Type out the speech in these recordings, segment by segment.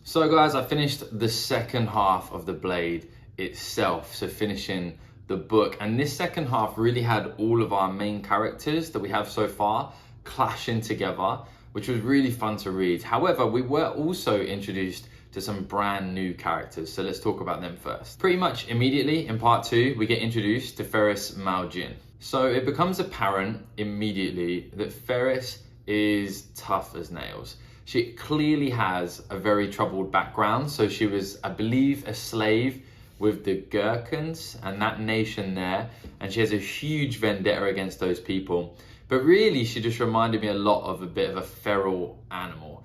So guys, I finished the second half of the Blade itself, so finishing the book. And this second half really had all of our main characters that we have so far clashing together, which was really fun to read. However, we were also introduced to some brand new characters, so let's talk about them first. Pretty much immediately in part 2, we get introduced to Ferris Malgin. So it becomes apparent immediately that Ferris is tough as nails. She clearly has a very troubled background. So she was, I believe, a slave with the Gherkins and that nation there. And she has a huge vendetta against those people. But really, she just reminded me a lot of a bit of a feral animal.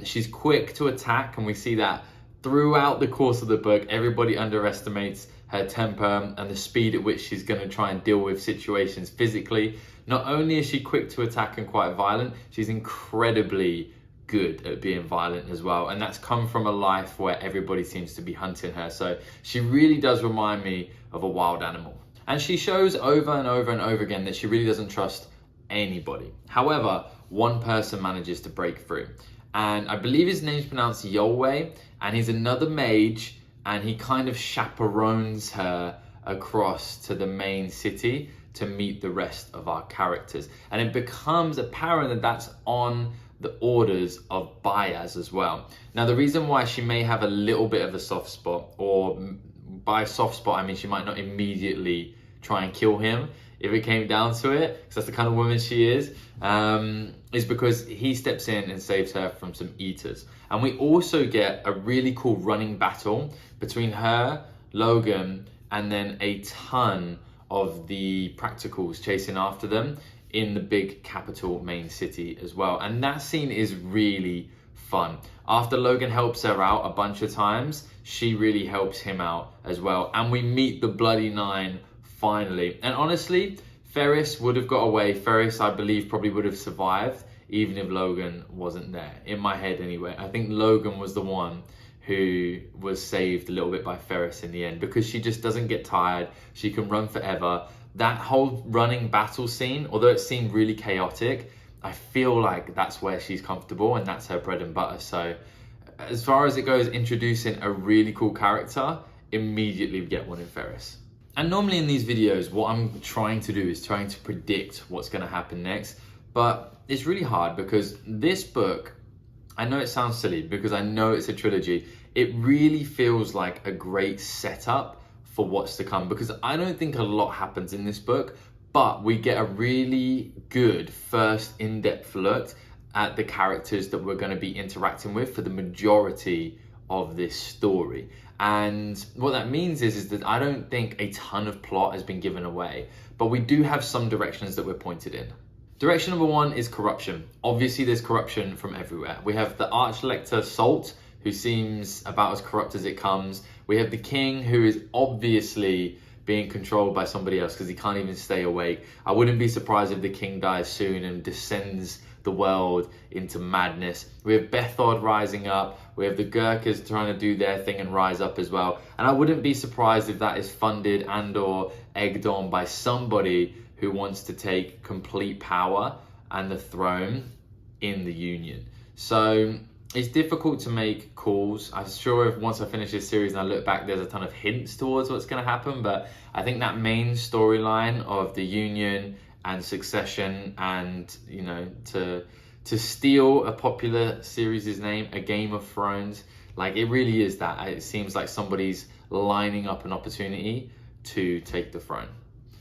She's quick to attack, and we see that throughout the course of the book. Everybody underestimates her temper and the speed at which she's going to try and deal with situations physically. Not only is she quick to attack and quite violent, she's incredibly good at being violent as well, and that's come from a life where everybody seems to be hunting her. So she really does remind me of a wild animal, and she shows over and over and over again that she really doesn't trust anybody. However, one person manages to break through, and I believe his name's pronounced Yolway, and he's another mage, and he kind of chaperones her across to the main city to meet the rest of our characters. And it becomes apparent that that's on the orders of Bayaz as well. Now, the reason why she may have a little bit of a soft spot, or by soft spot I mean she might not immediately try and kill him if it came down to it, because that's the kind of woman she is because he steps in and saves her from some eaters. And we also get a really cool running battle between her, Logen, and then a ton of the practicals chasing after them in the big capital main city as well. And that scene is really fun. After Logen helps her out a bunch of times, she really helps him out as well. And we meet the Bloody Nine finally. And honestly, Ferris would have got away. Ferris, I believe, probably would have survived even if Logen wasn't there. In my head anyway. I think Logen was the one who was saved a little bit by Ferris in the end, because she just doesn't get tired. She can run forever. That whole running battle scene, although it seemed really chaotic, I feel like that's where she's comfortable and that's her bread and butter. So as far as it goes, introducing a really cool character, immediately we get one in Ferris. And normally in these videos, what I'm trying to do is trying to predict what's going to happen next. But it's really hard because this book, I know it sounds silly because I know it's a trilogy. It really feels like a great setup for what's to come, because I don't think a lot happens in this book, but we get a really good first in-depth look at the characters that we're going to be interacting with for the majority of this story. And what that means is that I don't think a ton of plot has been given away, but we do have some directions that we're pointed in. Direction number 1 is corruption. Obviously, there's corruption from everywhere. We have the Archlector Salt, who seems about as corrupt as it comes. We have the king, who is obviously being controlled by somebody else because he can't even stay awake. I wouldn't be surprised if the king dies soon and descends the world into madness. We have Bethod rising up. We have the Gurkhas trying to do their thing and rise up as well. And I wouldn't be surprised if that is funded and or egged on by somebody who wants to take complete power and the throne in the Union. So it's difficult to make calls. I'm sure if once I finish this series and I look back, there's a ton of hints towards what's going to happen. But I think that main storyline of the Union and succession, and you know, to steal a popular series' name, A Game of Thrones, like it really is that. It seems like somebody's lining up an opportunity to take the throne.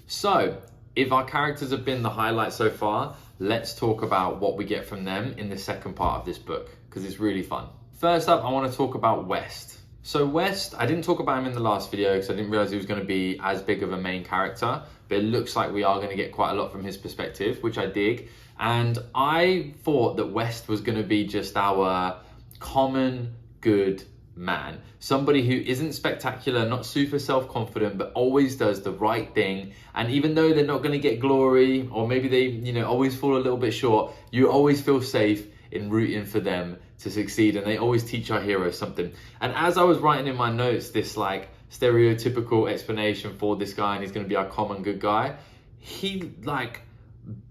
So if our characters have been the highlight so far, let's talk about what we get from them in the second part of this book, because it's really fun. First up, I want to talk about West. So West, I didn't talk about him in the last video because I didn't realize he was going to be as big of a main character, but it looks like we are going to get quite a lot from his perspective, which I dig. And I thought that West was going to be just our common good man. Somebody who isn't spectacular, not super self-confident, but always does the right thing. And even though they're not going to get glory, or maybe they, you know, always fall a little bit short, you always feel safe in rooting for them to succeed. And they always teach our heroes something. And as I was writing in my notes, this like stereotypical explanation for this guy, and he's going to be our common good guy, he like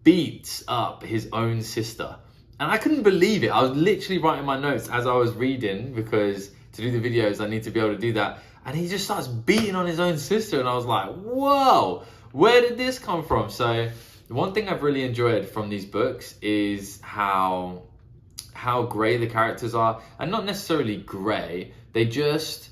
beats up his own sister And I couldn't believe it. I was literally writing my notes as I was reading, because to do the videos, I need to be able to do that. And he just starts beating on his own sister. And I was like, whoa, where did this come from? So one thing I've really enjoyed from these books is how grey the characters are. And not necessarily grey, they just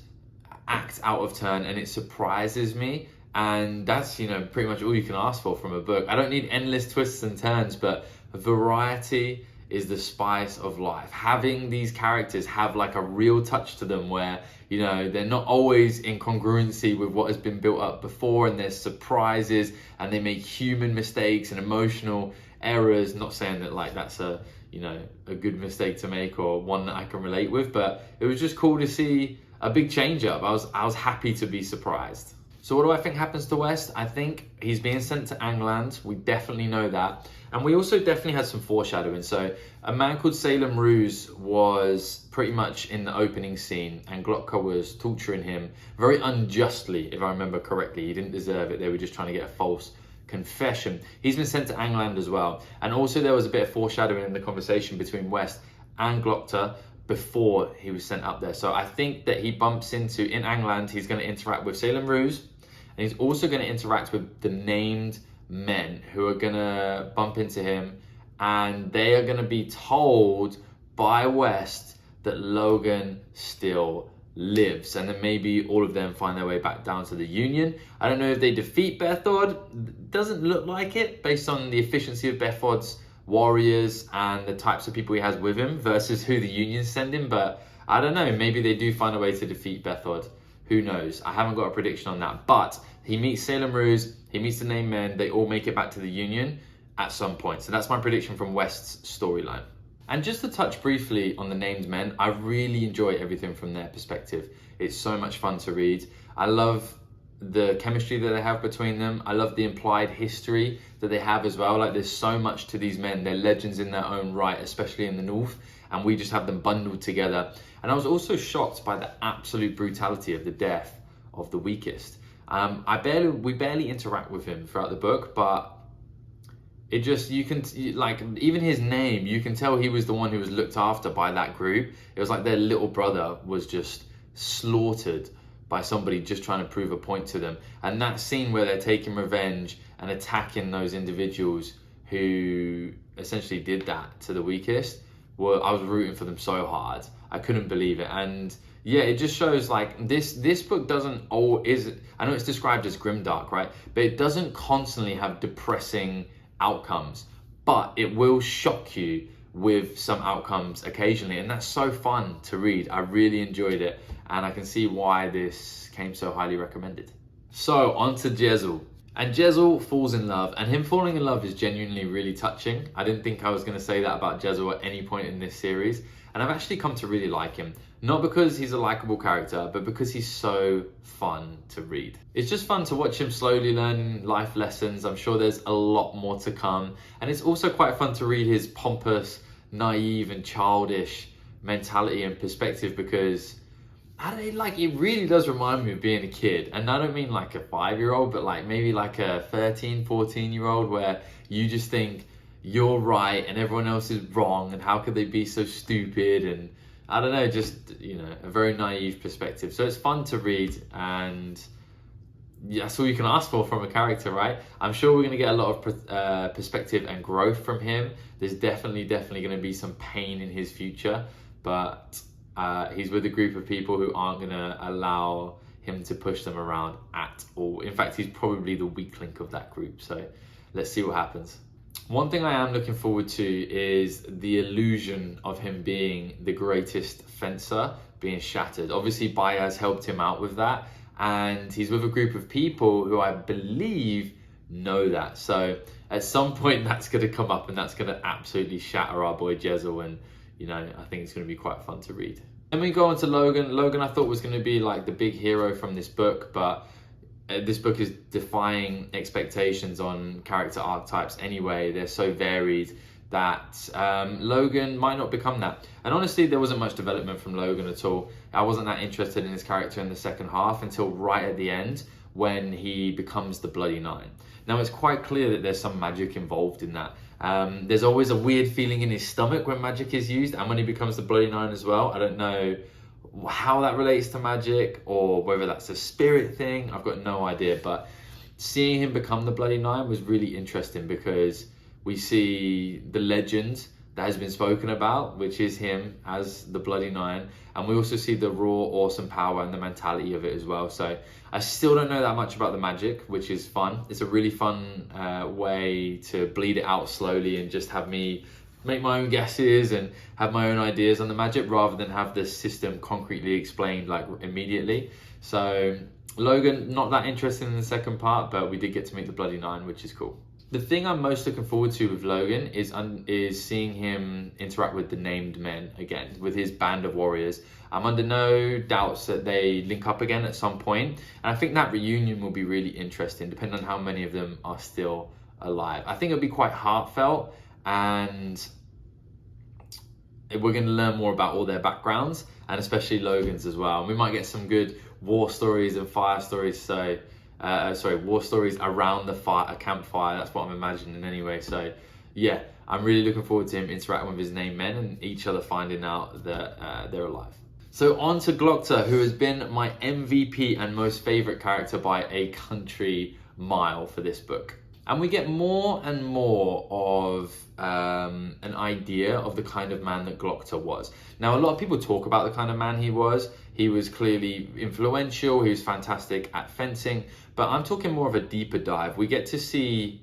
act out of turn, and it surprises me. And that's, you know, pretty much all you can ask for from a book. I don't need endless twists and turns, but variety is the spice of life. Having these characters have like a real touch to them where, you know, they're not always in congruency with what has been built up before, and there's surprises, and they make human mistakes and emotional errors. Not saying that like that's a, you know, a good mistake to make or one that I can relate with, but it was just cool to see a big change up. I was happy to be surprised. So what do I think happens to West? I think he's being sent to England. We definitely know that. And we also definitely had some foreshadowing. So a man called Salem Ruse was pretty much in the opening scene, and Glokta was torturing him very unjustly, if I remember correctly. He didn't deserve it. They were just trying to get a false confession. He's been sent to England as well. And also there was a bit of foreshadowing in the conversation between West and Glokta before he was sent up there. So I think that he bumps into, in England, he's going to interact with Salem Ruse, and he's also going to interact with the named men who are going to bump into him, and they are going to be told by West that Logen still lives, and then maybe all of them find their way back down to the Union. I don't know if they defeat Bethod. Doesn't look like it based on the efficiency of Bethod's warriors and the types of people he has with him versus who the Union's sending, but I don't know, maybe they do find a way to defeat Bethod. Who knows? I haven't got a prediction on that. But he meets Salem Ruse, he meets the named men, they all make it back to the Union at some point. So that's my prediction from West's storyline. And just to touch briefly on the named men, I really enjoy everything from their perspective. It's so much fun to read. I love the chemistry that they have between them. I love the implied history that they have as well. Like, there's so much to these men. They're legends in their own right, especially in the North, and we just have them bundled together. And I was also shocked by the absolute brutality of the death of the weakest. We barely interact with him throughout the book, but it just, you can, like, even his name, you can tell he was the one who was looked after by that group. It was like their little brother was just slaughtered by somebody just trying to prove a point to them. And that scene where they're taking revenge and attacking those individuals who essentially did that to the weakest, well, I was rooting for them so hard. I couldn't believe it. And yeah, it just shows like this book doesn't I know it's described as grimdark, right? But it doesn't constantly have depressing outcomes, but it will shock you with some outcomes occasionally, and that's so fun to read. I really enjoyed it, and I can see why this came so highly recommended. So on to Jezel. And Jezel falls in love, and him falling in love is genuinely really touching. I didn't think I was going to say that about Jezel at any point in this series, and I've actually come to really like him. Not because he's a likable character, but because he's so fun to read. It's just fun to watch him slowly learn life lessons. I'm sure there's a lot more to come. And it's also quite fun to read his pompous, naive and childish mentality and perspective, because I don't know, like, it really does remind me of being a kid. And I don't mean like a 5-year-old, but like maybe like a 13, 14-year-old where you just think you're right and everyone else is wrong, and how could they be so stupid? And I don't know, just, you know, a very naive perspective. So it's fun to read, and yeah, that's all you can ask for from a character, right? I'm sure we're going to get a lot of perspective and growth from him. There's definitely going to be some pain in his future, but he's with a group of people who aren't going to allow him to push them around at all. In fact, he's probably the weak link of that group. So let's see what happens. One thing I am looking forward to is the illusion of him being the greatest fencer being shattered. Obviously, Bayaz helped him out with that, and he's with a group of people who I believe know that. So at some point that's going to come up, and that's going to absolutely shatter our boy Jezel, and you know, I think it's going to be quite fun to read. Then we go on to Logen. Logen I thought was going to be like the big hero from this book, but this book is defying expectations on character archetypes anyway. They're so varied that Logen might not become that. And honestly, there wasn't much development from Logen at all. I wasn't that interested in his character in the second half until right at the end, when he becomes the Bloody Nine. Now, it's quite clear that there's some magic involved in that. There's always a weird feeling in his stomach when magic is used, and when he becomes the Bloody Nine as well. I don't know how that relates to magic or whether that's a spirit thing. I've got no idea, but seeing him become the Bloody Nine was really interesting because we see the legend that has been spoken about, which is him as the Bloody Nine, and we also see the raw, awesome power and the mentality of it as well. So I still don't know that much about the magic, which is fun. It's a really fun way to bleed it out slowly and just have me make my own guesses and have my own ideas on the magic rather than have the system concretely explained like immediately. So Logen, not that interested in the second part, but we did get to meet the Bloody Nine, which is cool. The thing I'm most looking forward to with Logen is seeing him interact with the named men again, with his band of warriors. I'm under no doubts that they link up again at some point, and I think that reunion will be really interesting, depending on how many of them are still alive. I think it'll be quite heartfelt, and we're going to learn more about all their backgrounds, and especially Logan's as well. And we might get some good war stories and fire stories, so war stories around a campfire. That's what I'm imagining anyway. So yeah, I'm really looking forward to him interacting with his named men and each other finding out that they're alive. So on to Glokta, who has been my MVP and most favorite character by a country mile for this book. And we get more and more of an idea of the kind of man that Glokta was. Now, a lot of people talk about the kind of man he was. He was clearly influential. He was fantastic at fencing. But I'm talking more of a deeper dive. We get to see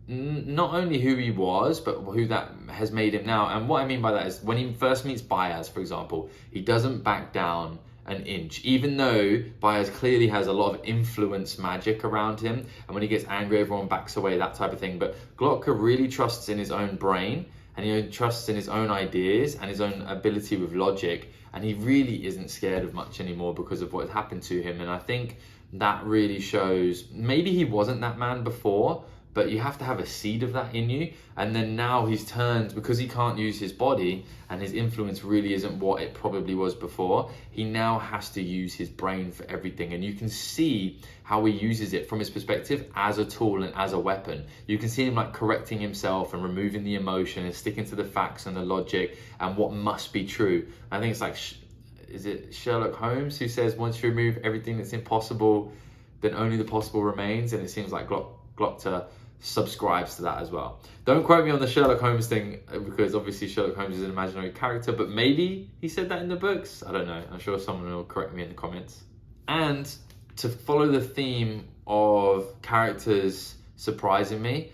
not only who he was, but who that has made him now. And what I mean by that is when he first meets Bayaz, for example, he doesn't back down an inch, even though Bayaz clearly has a lot of influence magic around him, and when he gets angry everyone backs away, that type of thing. But Glokta really trusts in his own brain, and he trusts in his own ideas and his own ability with logic, and he really isn't scared of much anymore because of what had happened to him. And I think that really shows maybe he wasn't that man before, but you have to have a seed of that in you. And then now he's turned, because he can't use his body and his influence really isn't what it probably was before, he now has to use his brain for everything. And you can see how he uses it from his perspective as a tool and as a weapon. You can see him like correcting himself and removing the emotion and sticking to the facts and the logic and what must be true. I think it's like, is it Sherlock Holmes who says once you remove everything that's impossible, then only the possible remains? And it seems like Glokta subscribes to that as well. Don't quote me on the Sherlock Holmes thing, because obviously Sherlock Holmes is an imaginary character, but maybe he said that in the books. I don't know. I'm sure someone will correct me in the comments. And to follow the theme of characters surprising me,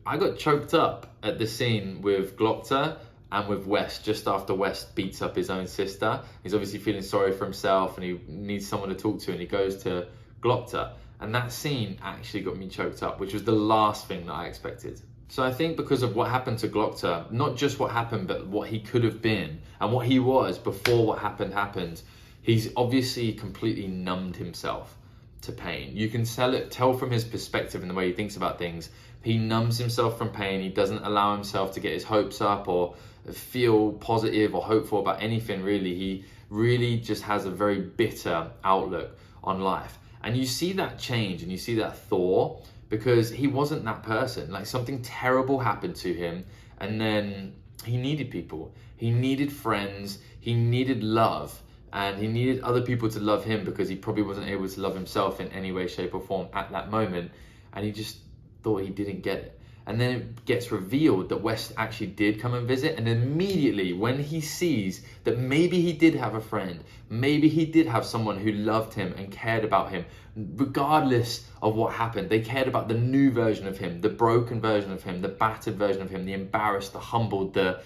I got choked up at the scene with Glokta and with West, just after West beats up his own sister. He's obviously feeling sorry for himself and he needs someone to talk to, and he goes to Glokta. And that scene actually got me choked up, which was the last thing that I expected. So I think because of what happened to Glokta, not just what happened, but what he could have been and what he was before what happened, he's obviously completely numbed himself to pain. You can tell from his perspective and the way he thinks about things. He numbs himself from pain. He doesn't allow himself to get his hopes up or feel positive or hopeful about anything really. He really just has a very bitter outlook on life. And you see that change and you see that thaw because he wasn't that person. Like something terrible happened to him and then he needed people. He needed friends. He needed love. And he needed other people to love him because he probably wasn't able to love himself in any way, shape or form at that moment. And he just thought he didn't get it. And then it gets revealed that West actually did come and visit. And immediately when he sees that maybe he did have a friend, maybe he did have someone who loved him and cared about him, regardless of what happened, they cared about the new version of him, the broken version of him, the battered version of him, the embarrassed, the humbled, the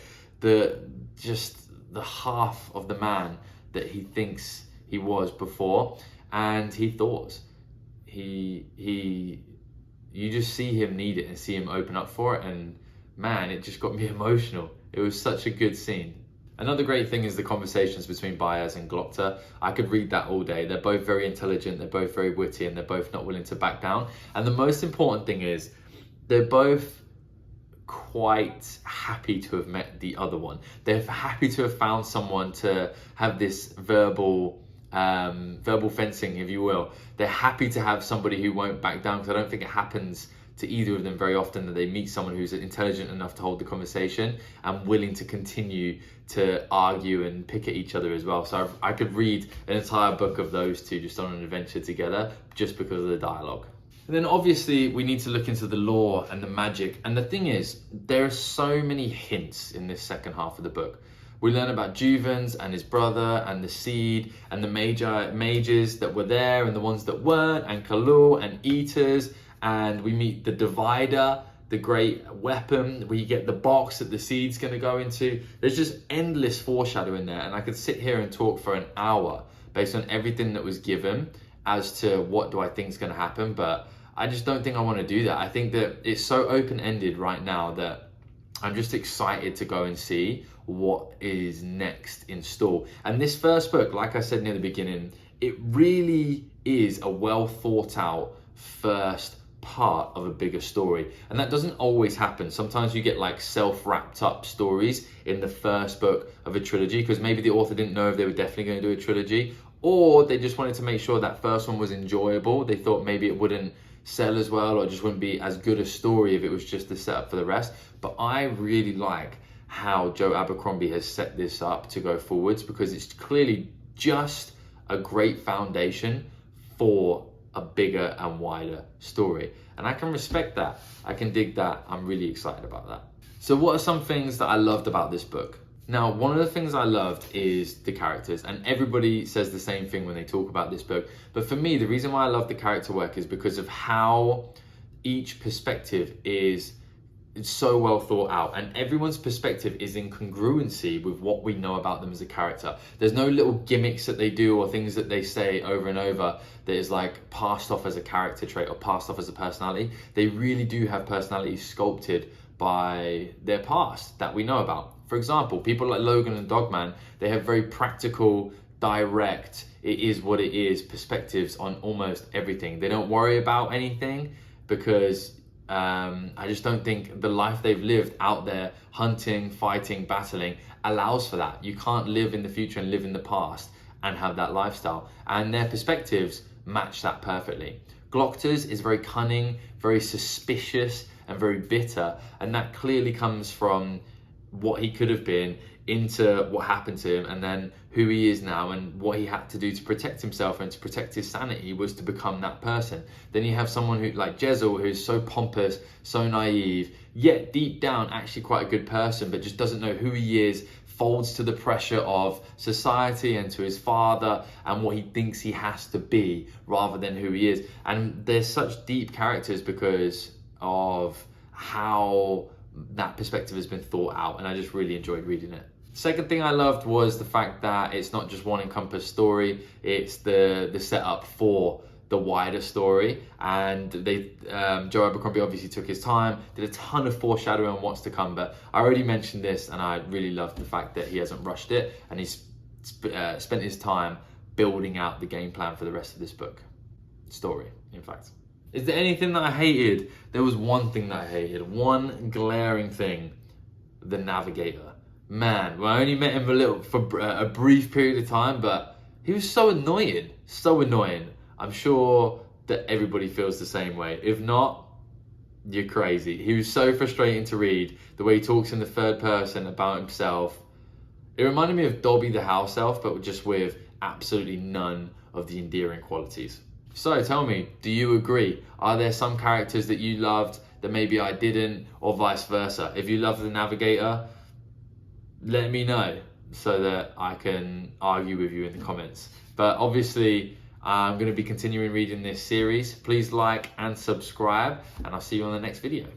half of the man that he thinks he was before. And he thought, you just see him need it and see him open up for it, and man, it just got me emotional. It was such a good scene. Another great thing is the conversations between Bayaz and Glokta. I could read that all day. They're both very intelligent, they're both very witty, and they're both not willing to back down. And the most important thing is they're both quite happy to have met the other one. They're happy to have found someone to have this verbal fencing, if you will. They're happy to have somebody who won't back down, because I don't think it happens to either of them very often, that they meet someone who's intelligent enough to hold the conversation and willing to continue to argue and pick at each other as well. So I could read an entire book of those two just on an adventure together just because of the dialogue. And then obviously we need to look into the lore and the magic. And the thing is, there are so many hints in this second half of the book. We learn about Juvens and his brother and the seed and the mages that were there and the ones that weren't, and Kalul and eaters. And we meet the divider, the great weapon. We get the box that the seed's going to go into. There's just endless foreshadowing there. And I could sit here and talk for an hour based on everything that was given as to what do I think is going to happen. But I just don't think I want to do that. I think that it's so open-ended right now that I'm just excited to go and see what is next in store. And this first book, like I said near the beginning, it really is a well thought out first part of a bigger story. And that doesn't always happen. Sometimes you get like self-wrapped up stories in the first book of a trilogy, because maybe the author didn't know if they were definitely going to do a trilogy, or they just wanted to make sure that first one was enjoyable. They thought maybe it wouldn't sell as well, or just wouldn't be as good a story if it was just the setup for the rest. But I really like how Joe Abercrombie has set this up to go forwards, because it's clearly just a great foundation for a bigger and wider story. And I can respect that. I can dig that. I'm really excited about that. So what are some things that I loved about this book? Now, one of the things I loved is the characters, and everybody says the same thing when they talk about this book. But for me, the reason why I love the character work is because of how each perspective is so well thought out, and everyone's perspective is in congruency with what we know about them as a character. There's no little gimmicks that they do or things that they say over and over that is like passed off as a character trait or passed off as a personality. They really do have personalities sculpted by their past that we know about. For example, people like Logen and Dogman, they have very practical, direct, it is what it is perspectives on almost everything. They don't worry about anything because I just don't think the life they've lived out there, hunting, fighting, battling, allows for that. You can't live in the future and live in the past and have that lifestyle. And their perspectives match that perfectly. Glokta's is very cunning, very suspicious, and very bitter. And that clearly comes from what he could have been into what happened to him, and then who he is now, and what he had to do to protect himself and to protect his sanity was to become that person. Then you have someone who like Jezel, who's so pompous, so naive, yet deep down actually quite a good person, but just doesn't know who he is, folds to the pressure of society and to his father and what he thinks he has to be rather than who he is. And there's such deep characters because of how that perspective has been thought out, and I just really enjoyed reading it. Second thing I loved was the fact that it's not just one encompassed story, it's the setup for the wider story. And they Joe Abercrombie obviously took his time, did a ton of foreshadowing on what's to come, but I already mentioned this and I really loved the fact that he hasn't rushed it and he's spent his time building out the game plan for the rest of this book. Story, in fact. Is there anything that I hated? There was one thing that I hated, one glaring thing: the navigator. Man, well, I only met him for a brief period of time, but he was so annoying, so annoying. I'm sure that everybody feels the same way. If not, you're crazy. He was so frustrating to read, the way he talks in the third person about himself. It reminded me of Dobby the house elf, but just with absolutely none of the endearing qualities. So tell me, do you agree? Are there some characters that you loved that maybe I didn't, or vice versa? If you love the navigator, let me know so that I can argue with you in the comments. But obviously, I'm going to be continuing reading this series. Please like and subscribe, and I'll see you on the next video.